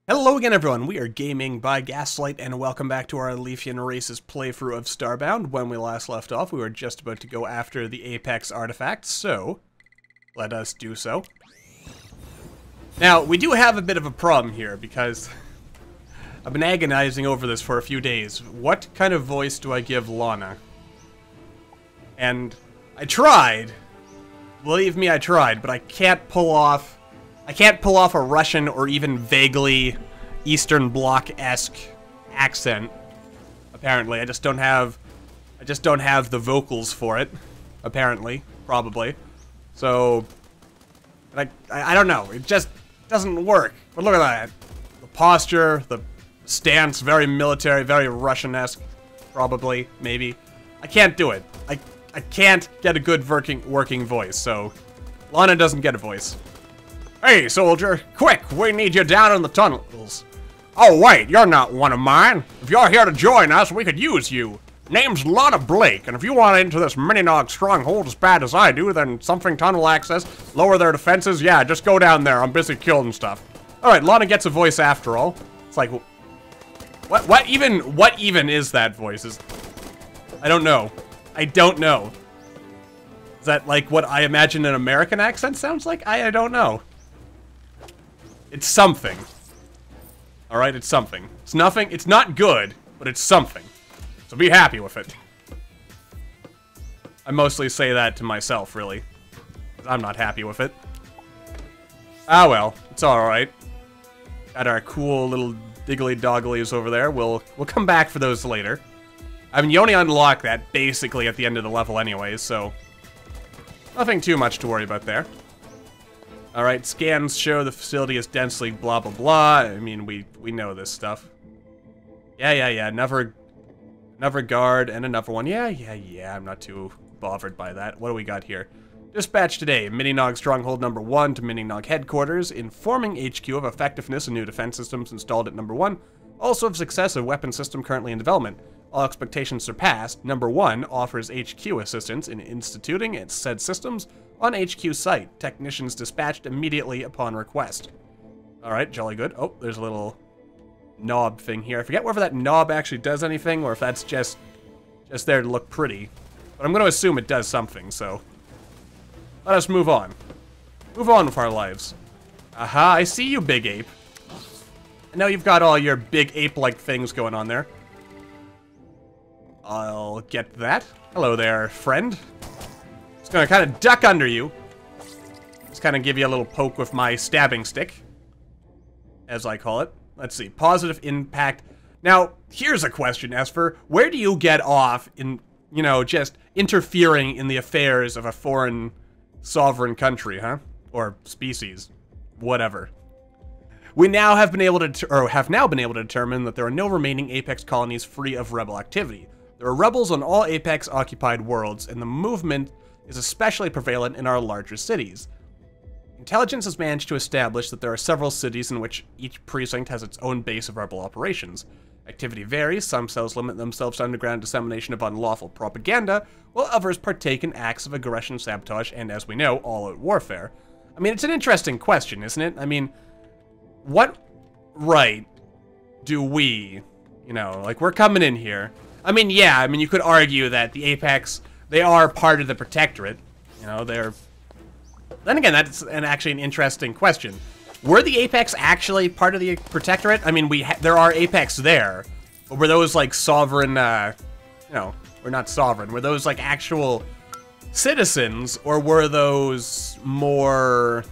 Hello again, everyone. We are Gaming by Gaslight, and welcome back to our Elithian Races playthrough of Starbound. When we last left off, we were just about to go after the Apex artifact, so let us do so. Now, we do have a bit of a problem here, because I've been agonizing over this for a few days. What kind of voice do I give Lana? And I tried. Believe me, I tried, but I can't pull off a Russian or even vaguely Eastern Bloc-esque accent. Apparently, I just don't have the vocals for it. Apparently, probably. So, I don't know. It just doesn't work. But look at that. The posture, the stance, very military, very Russian-esque. Probably, maybe. I can't do it. I can't get a good working voice. So, Lana doesn't get a voice. Hey, soldier, quick, we need you down in the tunnels. Oh, wait, you're not one of mine. If you're here to join us, we could use you. Name's Lana Blake, and if you want into this mini-nog stronghold as bad as I do, then something tunnel access, lower their defenses, yeah, just go down there. I'm busy killing stuff. Alright, Lana gets a voice after all. It's like, what even is that voice? I don't know. I don't know. Is that like what I imagine an American accent sounds like? I don't know. It's something. Alright, it's something. It's nothing, it's not good, but it's something. So be happy with it. I mostly say that to myself, really. I'm not happy with it. Ah well, it's alright. Got our cool little diggly dogglies over there. We'll come back for those later. I mean, you only unlock that basically at the end of the level anyways, so nothing too much to worry about there. Alright, scans show the facility is densely blah blah blah. I mean, we know this stuff. Yeah. Another guard and another one. Yeah. I'm not too bothered by that. What do we got here? Dispatch today. Mini-nog Stronghold number 1 to Mini-nog headquarters, informing HQ of effectiveness of new defense systems installed at number 1. Also of success of weapon system currently in development. All expectations surpassed. Number 1 offers HQ assistance in instituting its said systems on HQ site. Technicians dispatched immediately upon request. Alright, jolly good. Oh, there's a little knob thing here. I forget whether that knob actually does anything or if that's just there to look pretty. But I'm going to assume it does something, so let us move on. Move on with our lives. Aha, I see you, big ape. I know you've got all your big ape-like things going on there. I'll get that. Hello there, friend. Just gonna kind of duck under you. Just kind of give you a little poke with my stabbing stick, as I call it. Let's see, positive impact. Now, here's a question, Esper. Where do you get off in, you know, just interfering in the affairs of a foreign sovereign country, huh? Or species, whatever. We now have been able to, have now been able to determine that there are no remaining Apex colonies free of rebel activity. There are rebels on all Apex-occupied worlds, and the movement is especially prevalent in our larger cities. Intelligence has managed to establish that there are several cities in which each precinct has its own base of rebel operations. Activity varies. Some cells limit themselves to underground dissemination of unlawful propaganda, while others partake in acts of aggression, sabotage, and, as we know, all-out warfare. I mean, it's an interesting question, isn't it? I mean, what right do we, you know, like, we're coming in here. I mean, yeah, I mean, you could argue that the Apex, they are part of the Protectorate. You know, they're... Then again, that's actually an interesting question. Were the Apex actually part of the Protectorate? I mean, there are Apex there. But were those, like, sovereign, you know, we're not sovereign. Were those, like, actual citizens? Or were those more,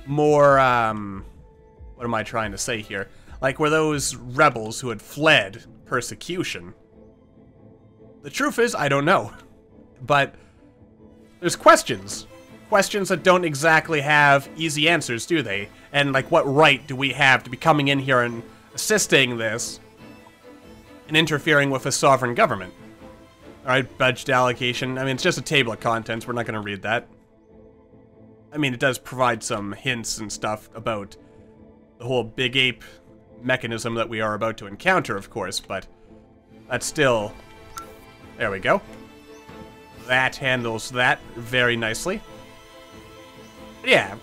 what am I trying to say here? Like, were those rebels who had fled persecution? The truth is, I don't know. But there's questions. Questions that don't exactly have easy answers, do they? And, like, what right do we have to be coming in here and assisting this and interfering with a sovereign government? Alright, budget allocation. I mean, it's just a table of contents. We're not going to read that. I mean, it does provide some hints and stuff about the whole big ape mechanism that we are about to encounter, of course, but that's still... There we go. That handles that very nicely. But yeah.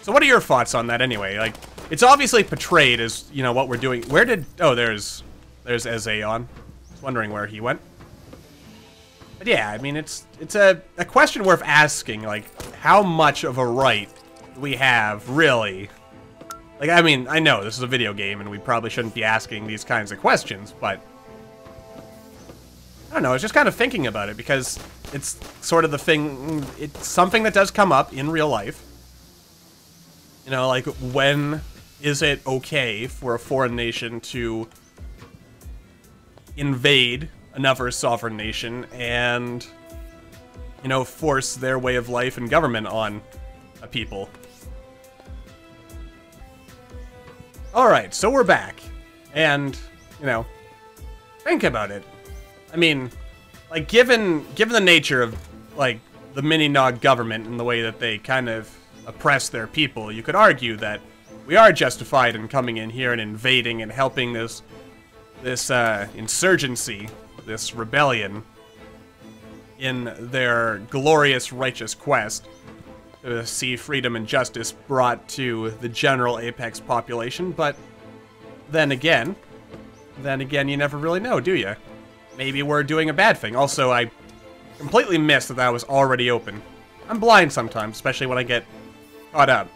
So what are your thoughts on that anyway? Like, it's obviously portrayed as, you know, what we're doing. Where did... Oh, there's Ezeon. I was wondering where he went. But yeah, I mean, it's a question worth asking. Like, how much of a right do we have, really? Like, I mean, I know this is a video game, and we probably shouldn't be asking these kinds of questions, but... I don't know, I was just kind of thinking about it, because it's sort of the thing... It's something that does come up in real life. You know, like, when is it okay for a foreign nation to invade another sovereign nation and, you know, force their way of life and government on a people? Alright, so we're back. And, you know, think about it. I mean, like, given the nature of, like, the Mini-Nog government and the way that they kind of oppress their people, you could argue that we are justified in coming in here and invading and helping this insurgency, this rebellion, in their glorious righteous quest to see freedom and justice brought to the general Apex population. But then again, you never really know, do you? Maybe we're doing a bad thing. Also, I completely missed that was already open. I'm blind sometimes, especially when I get caught up.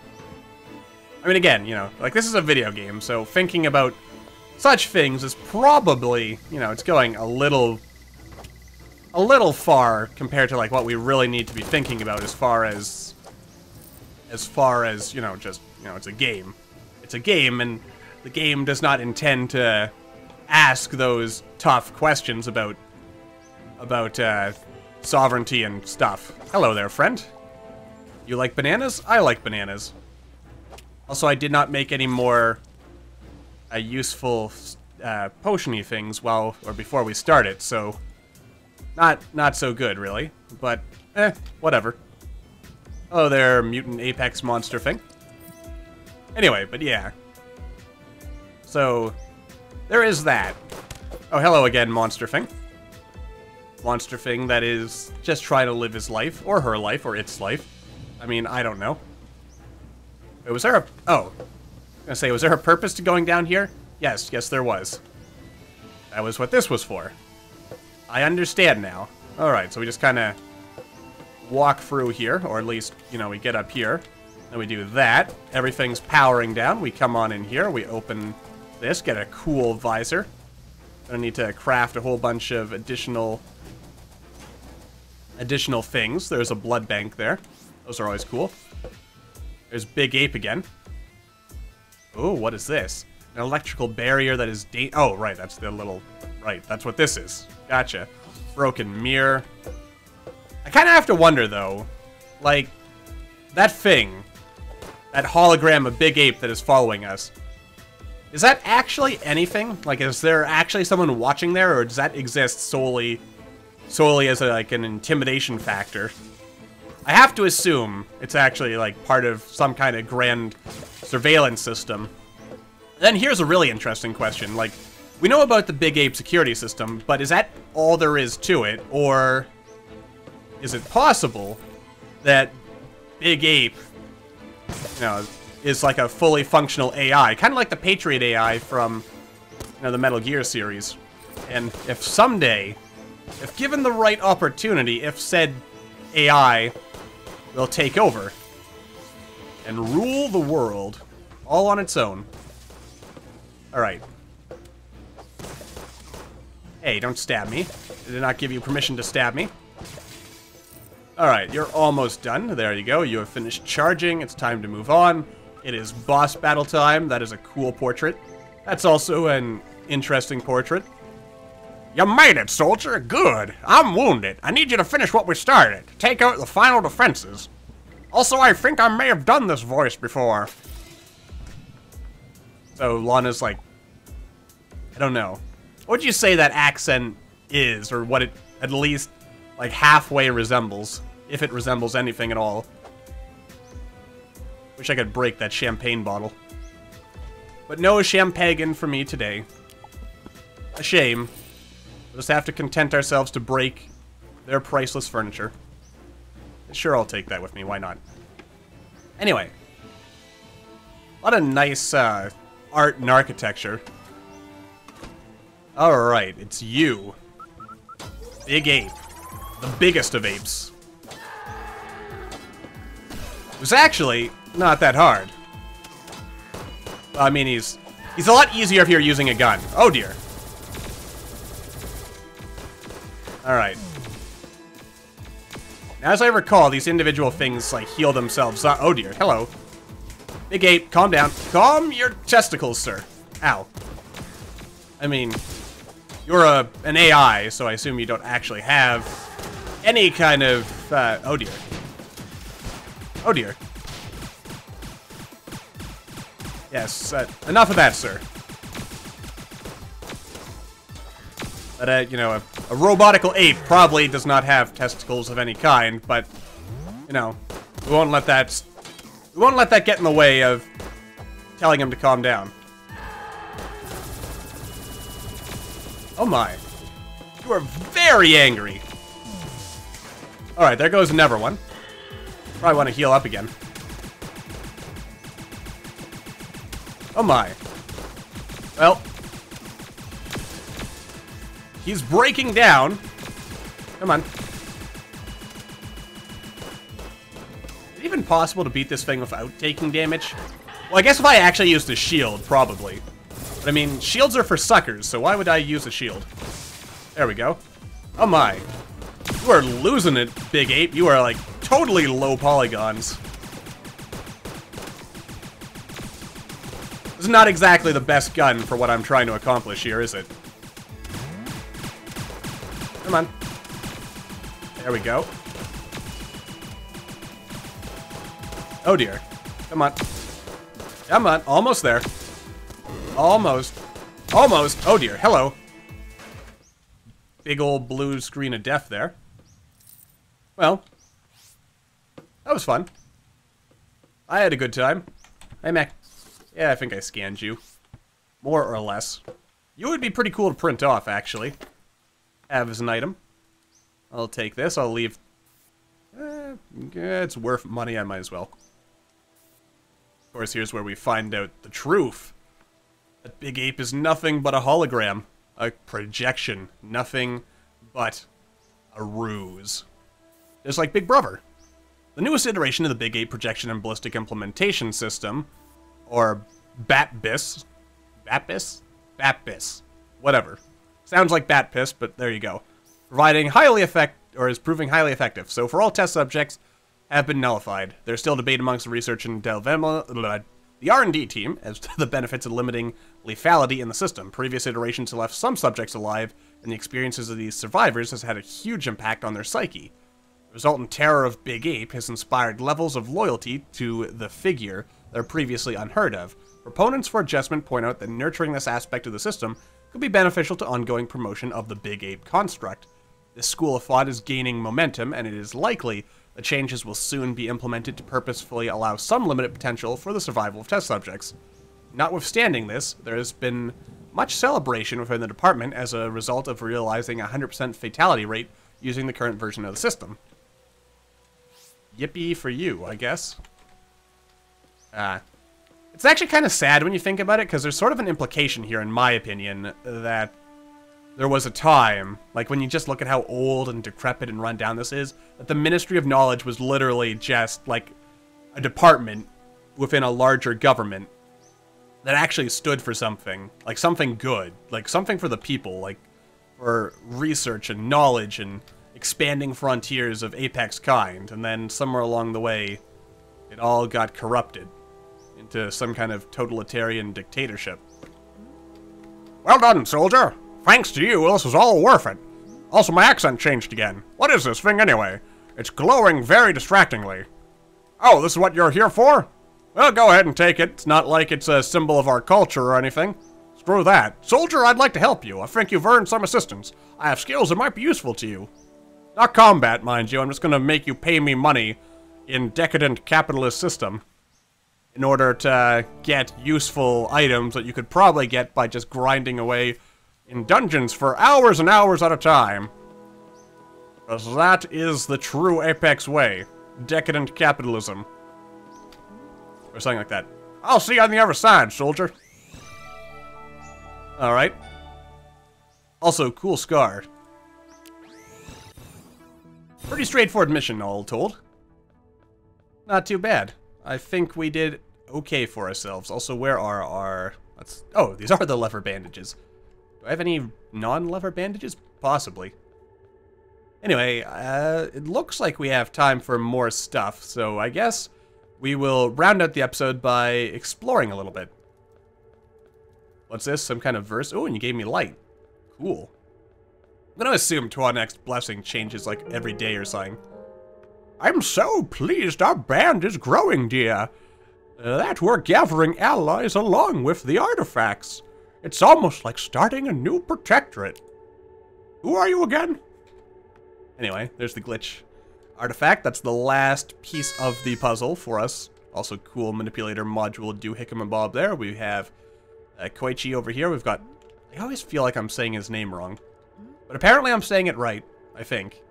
I mean, again, you know, like, this is a video game, so thinking about such things is probably, you know, it's going a little far compared to, like, what we really need to be thinking about as far as, you know, just, you know, it's a game. It's a game, and the game does not intend to ask those tough questions about sovereignty and stuff. Hello there, friend. You like bananas? I like bananas. Also, I did not make any more useful potion-y things before we started, so not so good, really. But, whatever. Hello there, mutant apex monster thing. Anyway, but yeah. So, there is that. Oh, hello again, monster thing. Monster thing that is just trying to live his life, or her life, or its life. I mean, I don't know. Wait, was there a... Oh. I was gonna say, was there a purpose to going down here? Yes, there was. That was what this was for. I understand now. Alright, so we just kind of walk through here, or at least, you know, we get up here. Then we do that. Everything's powering down. We come on in here. We open this, get a cool visor. Gonna need to craft a whole bunch of additional things. There's a blood bank there. Those are always cool. There's Big Ape again. Oh, what is this? An electrical barrier that is oh, right, that's the little... Right, that's what this is. Gotcha. Broken mirror. I kind of have to wonder, though. Like, that thing. That hologram of Big Ape that is following us. Is that actually anything? Like, is there actually someone watching there, or does that exist solely as like an intimidation factor? I have to assume it's actually like part of some kind of grand surveillance system. Then here's a really interesting question. Like, we know about the Big Ape security system, but is that all there is to it, or is it possible that Big Ape, you know, is like a fully functional AI, kind of like the Patriot AI from, you know, the Metal Gear series. And if someday, if given the right opportunity, if said AI will take over and rule the world all on its own. Alright. Hey, don't stab me. I did not give you permission to stab me. Alright, you're almost done. There you go. You have finished charging. It's time to move on. It is boss battle time. That is a cool portrait. That's also an interesting portrait. You made it, soldier. Good. I'm wounded. I need you to finish what we started. Take out the final defenses. Also, I think I may have done this voice before. So, Lana's like... I don't know. What would you say that accent is, or what it at least, like, halfway resembles? If it resembles anything at all. Wish I could break that champagne bottle. But no champagne for me today. A shame. We'll just have to content ourselves to break their priceless furniture. Sure, I'll take that with me. Why not? Anyway. A lot of nice art and architecture. Alright, it's you. Big Ape. The biggest of apes. It was actually not that hard. Well, I mean, he's a lot easier if you're using a gun. Oh dear. Alright. Now, as I recall, these individual things, like, heal themselves. Oh dear. Hello. Big Ape, calm down. Calm your testicles, sir. Ow. I mean, you're an AI, so I assume you don't actually have any kind of, oh dear. Oh dear. Yes, enough of that, sir. But, you know, a robotical ape probably does not have testicles of any kind, but, you know, we won't let that get in the way of telling him to calm down. Oh my. You are very angry. Alright, there goes another one. Probably want to heal up again. Oh my. Well. He's breaking down. Come on. Is it even possible to beat this thing without taking damage? Well, I guess if I actually used a shield, probably. But I mean, shields are for suckers, so why would I use a shield? There we go. Oh my. You are losing it, Big Ape. You are, like, totally low polygons. This is not exactly the best gun for what I'm trying to accomplish here, is it? Come on. There we go. Oh dear. Come on. Come on. Almost there. Almost. Almost. Oh dear. Hello. Big old blue screen of death there. Well. That was fun. I had a good time. Hey, Mac. Yeah, I think I scanned you. More or less. You would be pretty cool to print off, actually. Have as an item. I'll take this. I'll leave. It's worth money. I might as well. Of course, here's where we find out the truth. That Big Ape is nothing but a hologram. A projection. Nothing but a ruse. Just like Big Brother. The newest iteration of the Big Ape Projection and Ballistic Implementation System, or BATBIS. BATBIS? BATBIS. Whatever. Sounds like bat piss, but there you go. Is proving highly effective. So for all test subjects have been nullified. There's still debate amongst the research and the R&D team as to the benefits of limiting lethality in the system. Previous iterations have left some subjects alive, and the experiences of these survivors has had a huge impact on their psyche. The resultant terror of Big Ape has inspired levels of loyalty to the figure that are previously unheard of. Proponents for adjustment point out that nurturing this aspect of the system could be beneficial to ongoing promotion of the Big Ape construct. This school of thought is gaining momentum, and it is likely that changes will soon be implemented to purposefully allow some limited potential for the survival of test subjects. Notwithstanding this, there has been much celebration within the department as a result of realizing a 100% fatality rate using the current version of the system. Yippee for you, I guess. It's actually kind of sad when you think about it, because there's sort of an implication here, in my opinion, that there was a time, like when you just look at how old and decrepit and run down this is, that the Ministry of Knowledge was literally just, like, a department within a larger government that actually stood for something, like something good, like something for the people, like for research and knowledge and expanding frontiers of apex kind, and then somewhere along the way, it all got corrupted into some kind of totalitarian dictatorship. Well done, soldier. Thanks to you, this is all worth it. Also, my accent changed again. What is this thing anyway? It's glowing very distractingly. Oh, this is what you're here for? Well, go ahead and take it. It's not like it's a symbol of our culture or anything. Screw that. Soldier, I'd like to help you. I think you've earned some assistance. I have skills that might be useful to you. Not combat, mind you. I'm just gonna make you pay me money in decadent capitalist system in order to get useful items that you could probably get by just grinding away in dungeons for hours and hours at a time. Because that is the true Apex way. Decadent capitalism. Or something like that. I'll see you on the other side, soldier. Alright. Also, cool scar. Pretty straightforward mission, all told. Not too bad. I think we did okay for ourselves. Also, where are our... Oh, these are the leather bandages. Do I have any non-leather bandages? Possibly. Anyway, it looks like we have time for more stuff, so I guess we will round out the episode by exploring a little bit. What's this? Some kind of verse? Oh, and you gave me light. Cool. I'm gonna assume Tuanek's blessing changes like every day or something. I'm so pleased our band is growing, dear. That we're gathering allies along with the artifacts. It's almost like starting a new protectorate. Who are you again? Anyway, there's the glitch artifact. That's the last piece of the puzzle for us. Also cool manipulator module do hickamabob there. We have Koichi over here. We've got... I always feel like I'm saying his name wrong. But apparently I'm saying it right, I think.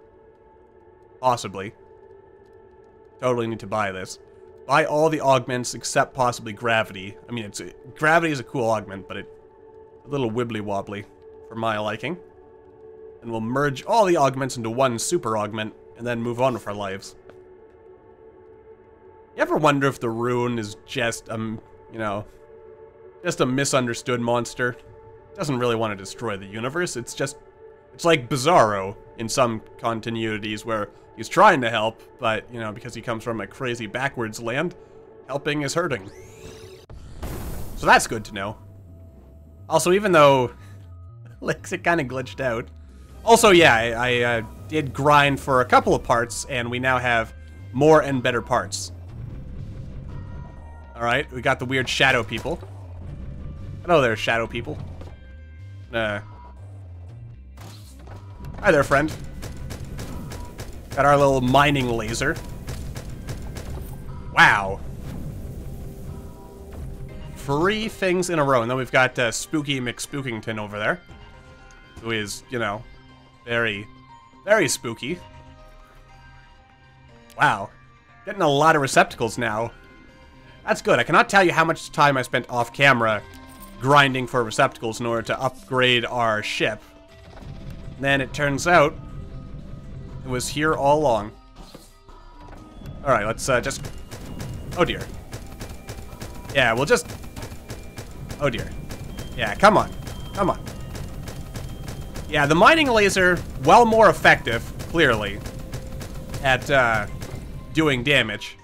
Possibly. Totally need to buy this. Buy all the augments except possibly gravity. I mean, gravity is a cool augment, but it's a little wibbly-wobbly for my liking. And we'll merge all the augments into one super augment and then move on with our lives. You ever wonder if the rune is just, you know, just a misunderstood monster? Doesn't really want to destroy the universe. It's like Bizarro in some continuities where he's trying to help, but, you know, because he comes from a crazy backwards land, helping is hurting. So that's good to know. Also, even though it kind of glitched out. Also, yeah, I did grind for a couple of parts, and we now have more and better parts. Alright, we got the weird shadow people. Hello there, shadow people. Hi there, friend. Got our little mining laser. Wow. 3 things in a row. And then we've got Spooky McSpookington over there. Who is, you know, very, very spooky. Wow. Getting a lot of receptacles now. That's good. I cannot tell you how much time I spent off camera grinding for receptacles in order to upgrade our ship. And then it turns out it was here all along. Alright, let's just... Oh dear. Yeah, we'll just... Oh dear. Yeah, come on. Come on. Yeah, the mining laser, well more effective, clearly, at doing damage.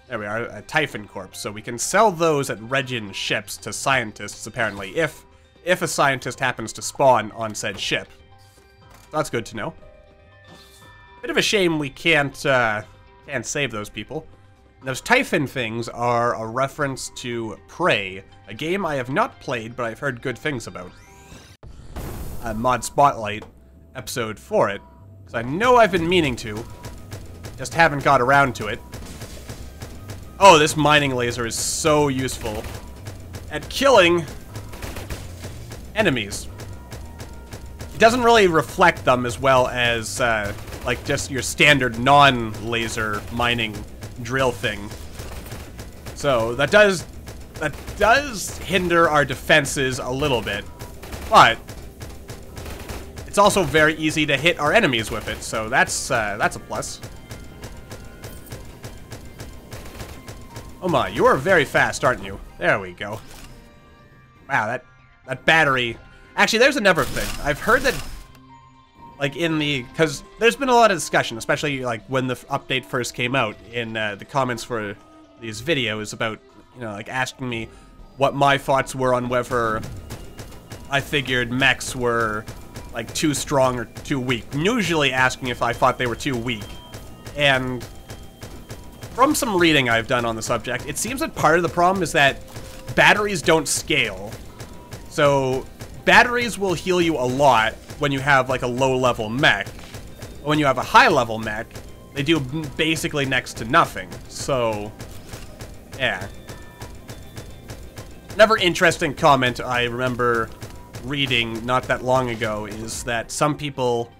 There we are, a Typhon Corpse. So we can sell those at Regin ships to scientists, apparently, if a scientist happens to spawn on said ship. That's good to know. Bit of a shame we can't save those people. And those Typhon things are a reference to Prey, a game I have not played, but I've heard good things about. Mod Spotlight episode for it, because I know I've been meaning to, just haven't got around to it. Oh, this mining laser is so useful at killing enemies. It doesn't really reflect them as well as, like, just your standard non-laser mining drill thing. So, that does hinder our defenses a little bit, but it's also very easy to hit our enemies with it, so that's a plus. Oh my, you are very fast, aren't you? There we go. Wow, that battery... Actually, there's another thing. I've heard that, like, because there's been a lot of discussion, especially, like, when the update first came out, in the comments for these videos about, you know, like, asking me what my thoughts were on whether I figured mechs were, like, too strong or too weak. Usually asking if I thought they were too weak. And from some reading I've done on the subject, it seems that part of the problem is that batteries don't scale. So batteries will heal you a lot when you have, like, a low-level mech. When you have a high-level mech, they do basically next to nothing. So, yeah. Another interesting comment I remember reading not that long ago is that some people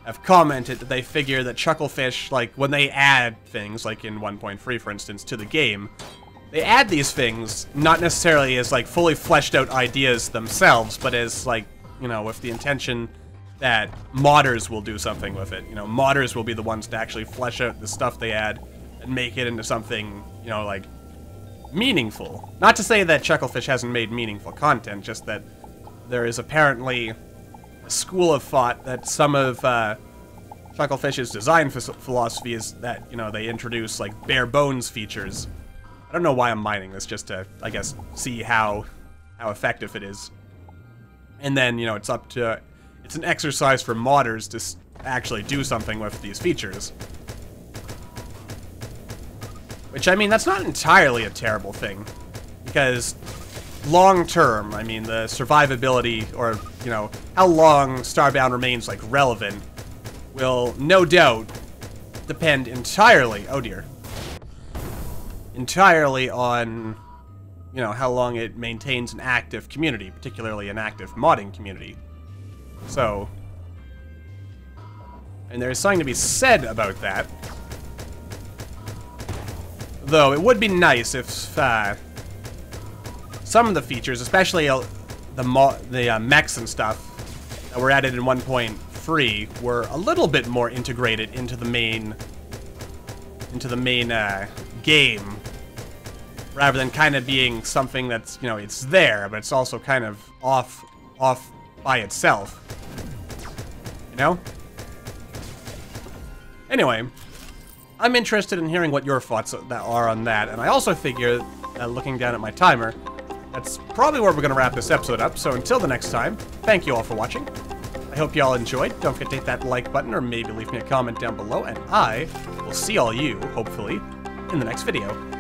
have commented that they figure that Chucklefish, like, when they add things, like in 1.3, for instance, to the game, they add these things not necessarily as like fully fleshed out ideas themselves, but as like, you know, with the intention that modders will do something with it. You know, modders will be the ones to actually flesh out the stuff they add and make it into something, you know, like, meaningful. Not to say that Chucklefish hasn't made meaningful content, just that there is apparently a school of thought that some of Chucklefish's design philosophy is that, you know, they introduce, like, bare bones features. I don't know why I'm mining this, just to, I guess, see how effective it is. And then, you know, it's up to... It's an exercise for modders to actually do something with these features. Which, I mean, that's not entirely a terrible thing. Because long term, I mean, the survivability, or, you know, how long Starbound remains, like, relevant, will no doubt depend entirely, oh dear, entirely on, you know, how long it maintains an active community, particularly an active modding community. So, and there's something to be said about that. Though, it would be nice if some of the features, especially the mechs and stuff that were added in 1.3, were a little bit more integrated into the main game, rather than kind of being something that's, you know, it's there, but it's also kind of off by itself. You know? Anyway, I'm interested in hearing what your thoughts are on that, and I also figure, looking down at my timer, that's probably where we're going to wrap this episode up, so until the next time, thank you all for watching. I hope you all enjoyed. Don't forget to hit that like button, or maybe leave me a comment down below, and I will see all you, hopefully, in the next video.